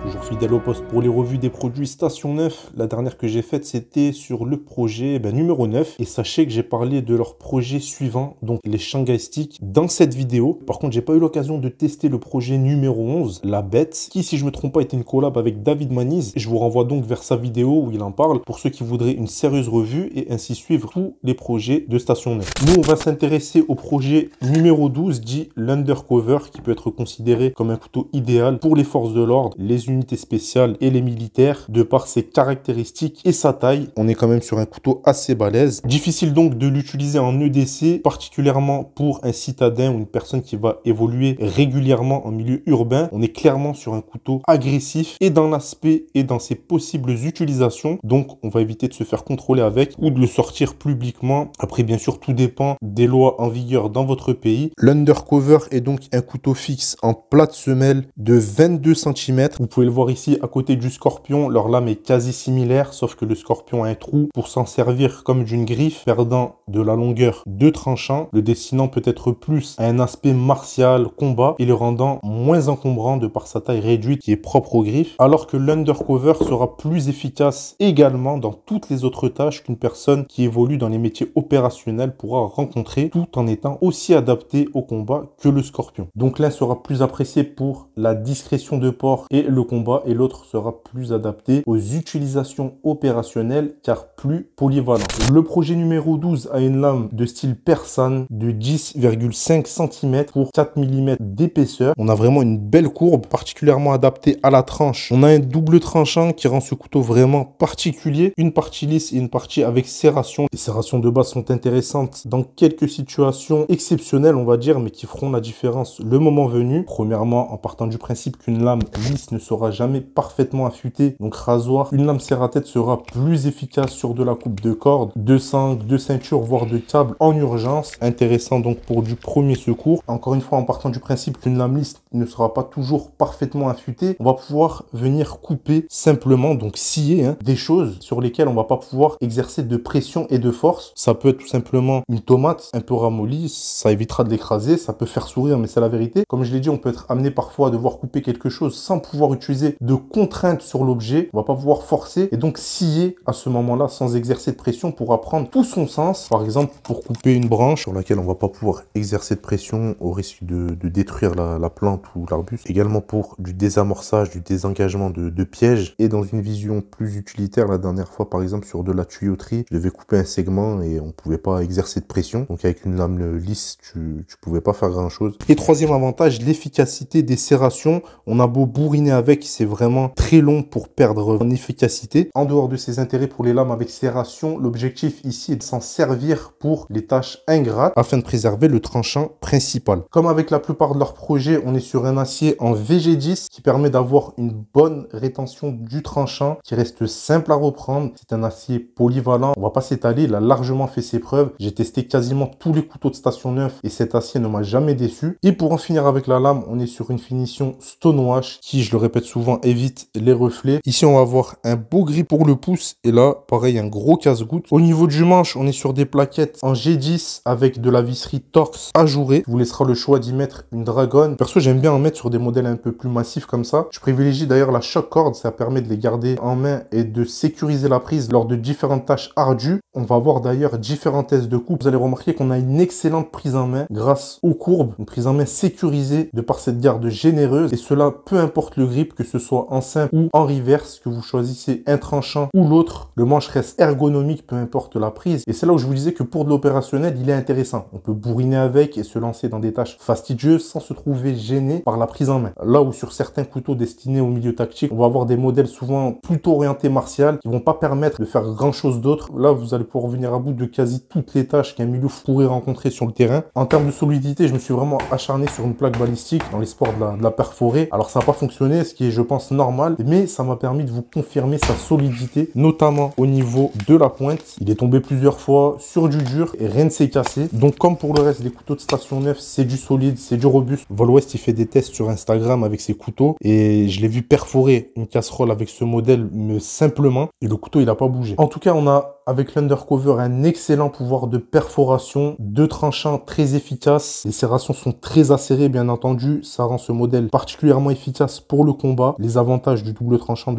Toujours fidèle au poste pour les revues des produits Station 9. La dernière que j'ai faite, c'était sur le projet numéro 9. Et sachez que j'ai parlé de leur projet suivant, donc les Shanghai Sticks, dans cette vidéo. Par contre, j'ai pas eu l'occasion de tester le projet numéro 11, la bête, qui, si je me trompe pas, était une collab avec David Maniz. Je vous renvoie donc vers sa vidéo où il en parle pour ceux qui voudraient une sérieuse revue et ainsi suivre tous les projets de Station 9. Nous, on va s'intéresser au projet numéro 12, dit l'Undercover, qui peut être considéré comme un couteau idéal pour les forces de l'ordre, les unités spéciales et les militaires, de par ses caractéristiques et sa taille. On est quand même sur un couteau assez balèze. Difficile donc de l'utiliser en EDC, particulièrement pour un citadin ou une personne qui va évoluer régulièrement en milieu urbain. On est clairement sur un couteau agressif et dans l'aspect et dans ses possibles utilisations. Donc on va éviter de se faire contrôler avec ou de le sortir publiquement. Après, bien sûr, tout dépend des lois en vigueur dans votre pays. L'Undercover est donc un couteau fixe en plate semelle de 22 cm. Vous pouvez le voir ici à côté du Scorpion, leur lame est quasi similaire, sauf que le Scorpion a un trou pour s'en servir comme d'une griffe, perdant de la longueur de tranchant, le destinant peut-être plus à un aspect martial, combat, et le rendant moins encombrant de par sa taille réduite qui est propre aux griffes, alors que l'Undercover sera plus efficace également dans toutes les autres tâches qu'une personne qui évolue dans les métiers opérationnels pourra rencontrer, tout en étant aussi adapté au combat que le Scorpion. Donc l'un sera plus apprécié pour la discrétion de port et le combat, et l'autre sera plus adapté aux utilisations opérationnelles car plus polyvalent. Le projet numéro 12 a une lame de style persane de 10,5 cm pour 4 mm d'épaisseur. On a vraiment une belle courbe particulièrement adaptée à la tranche. On a un double tranchant qui rend ce couteau vraiment particulier, une partie lisse et une partie avec serration. Les serrations de base sont intéressantes dans quelques situations exceptionnelles, on va dire, mais qui feront la différence le moment venu. Premièrement, en partant du principe qu'une lame lisse ne sera jamais parfaitement affûtée, donc rasoir, une lame serre à tête sera plus efficace sur de la coupe de corde, de sangle, de ceinture, voire de câble en urgence. Intéressant donc pour du premier secours. Encore une fois, en partant du principe qu'une lame lisse ne sera pas toujours parfaitement affûtée, on va pouvoir venir couper simplement, donc scier des choses sur lesquelles on va pas pouvoir exercer de pression et de force. Ça peut être tout simplement une tomate un peu ramollie, ça évitera de l'écraser, ça peut faire sourire, mais c'est la vérité. Comme je l'ai dit, on peut être amené parfois à devoir couper quelque chose sans pouvoir utiliser de contraintes sur l'objet. On va pas pouvoir forcer et donc scier à ce moment-là sans exercer de pression pourra prendre tout son sens. Par exemple, pour couper une branche sur laquelle on va pas pouvoir exercer de pression au risque de détruire la plante ou l'arbuste. Également pour du désamorçage, du désengagement de pièges. Et dans une vision plus utilitaire, la dernière fois par exemple sur de la tuyauterie, je devais couper un segment et on pouvait pas exercer de pression. Donc avec une lame lisse, tu pouvais pas faire grand chose. Et troisième avantage, l'efficacité des serrations. On a beau bourriner avec, c'est vraiment très long pour perdre en efficacité. En dehors de ses intérêts pour les lames avec serration, l'objectif ici est de s'en servir pour les tâches ingrates afin de préserver le tranchant principal. Comme avec la plupart de leurs projets, on est sur un acier en VG10 qui permet d'avoir une bonne rétention du tranchant qui reste simple à reprendre. C'est un acier polyvalent, on va pas s'étaler, il a largement fait ses preuves. J'ai testé quasiment tous les couteaux de Station 9 et cet acier ne m'a jamais déçu. Et pour en finir avec la lame, on est sur une finition stonewash qui, je le répète souvent, évite les reflets. Ici, on va avoir un beau gris pour le pouce et là, pareil, un gros casse-goutte. Au niveau du manche, on est sur des plaquettes en G10 avec de la visserie Torx ajourée. Je vous laissera le choix d'y mettre une dragonne. Perso, j'aime bien en mettre sur des modèles un peu plus massifs comme ça. Je privilégie d'ailleurs la shock cord, ça permet de les garder en main et de sécuriser la prise lors de différentes tâches ardues. On va voir d'ailleurs différentes tests de coupe. Vous allez remarquer qu'on a une excellente prise en main grâce aux courbes, une prise en main sécurisée de par cette garde généreuse et cela peu importe le grip, que ce soit en simple ou en reverse, que vous choisissez un tranchant ou l'autre, le manche reste ergonomique, peu importe la prise. Et c'est là où je vous disais que pour de l'opérationnel, il est intéressant. On peut bourriner avec et se lancer dans des tâches fastidieuses sans se trouver gêné par la prise en main. Là où sur certains couteaux destinés au milieu tactique, on va avoir des modèles souvent plutôt orientés martial qui vont pas permettre de faire grand chose d'autre. Là, vous allez pouvoir venir à bout de quasi toutes les tâches qu'un Miliouf pourrait rencontrer sur le terrain. En termes de solidité, je me suis vraiment acharné sur une plaque balistique dans l'espoir de la perforer. Alors ça n'a pas fonctionné, ce qui est je pense normal, mais ça m'a permis de vous confirmer sa solidité, notamment au niveau de la pointe. Il est tombé plusieurs fois sur du dur et rien ne s'est cassé. Donc comme pour le reste des couteaux de Station 9, c'est du solide, c'est du robuste. Vol West, il fait des tests sur Instagram avec ses couteaux et je l'ai vu perforer une casserole avec ce modèle mais simplement et le couteau il n'a pas bougé. En tout cas, on a avec l'Undercover un excellent pouvoir de perforation, deux tranchants très efficaces. Les serrations sont très acérées bien entendu, ça rend ce modèle particulièrement efficace pour le combat. Les avantages du double tranchant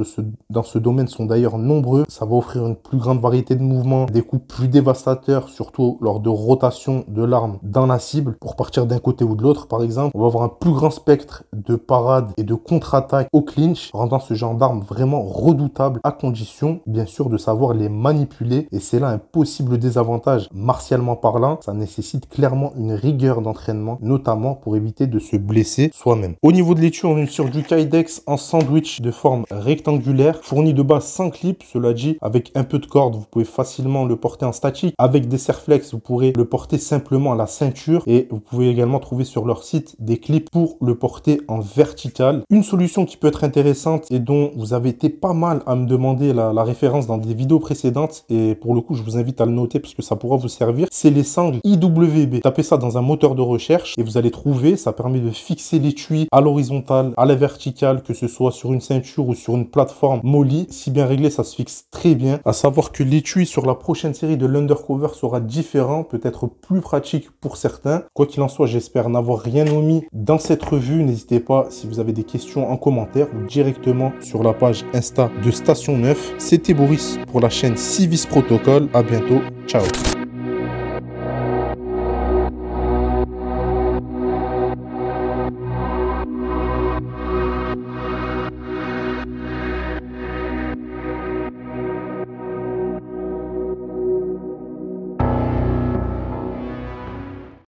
dans ce domaine sont d'ailleurs nombreux. Ça va offrir une plus grande variété de mouvements, des coups plus dévastateurs, surtout lors de rotation de l'arme dans la cible pour partir d'un côté ou de l'autre par exemple. On va avoir un plus grand spectre de parade et de contre-attaque au clinch, rendant ce genre d'arme vraiment redoutable à condition bien sûr de savoir les manipuler. Et c'est là un possible désavantage martialement parlant. Ça nécessite clairement une rigueur d'entraînement, notamment pour éviter de se blesser soi-même. Au niveau de l'étui, on est sur du Kydex en sandwich de forme rectangulaire, fourni de base sans clip. Cela dit, avec un peu de corde, vous pouvez facilement le porter en statique. Avec des serflex, vous pourrez le porter simplement à la ceinture. Et vous pouvez également trouver sur leur site des clips pour le porter en vertical. Une solution qui peut être intéressante et dont vous avez été pas mal à me demander la référence dans des vidéos précédentes, et pour le coup je vous invite à le noter parce que ça pourra vous servir, c'est les sangles IWB. Tapez ça dans un moteur de recherche et vous allez trouver, ça permet de fixer l'étui à l'horizontale, à la verticale, que ce soit sur une ceinture ou sur une plateforme molly. Si bien réglé, ça se fixe très bien. À savoir que l'étui sur la prochaine série de l'Undercover sera différent, peut-être plus pratique pour certains. Quoi qu'il en soit, j'espère n'avoir rien omis dans cette revue. N'hésitez pas si vous avez des questions en commentaire ou directement sur la page Insta de Station 9. C'était Boris pour la chaîne Civis Protocol. À bientôt. Ciao.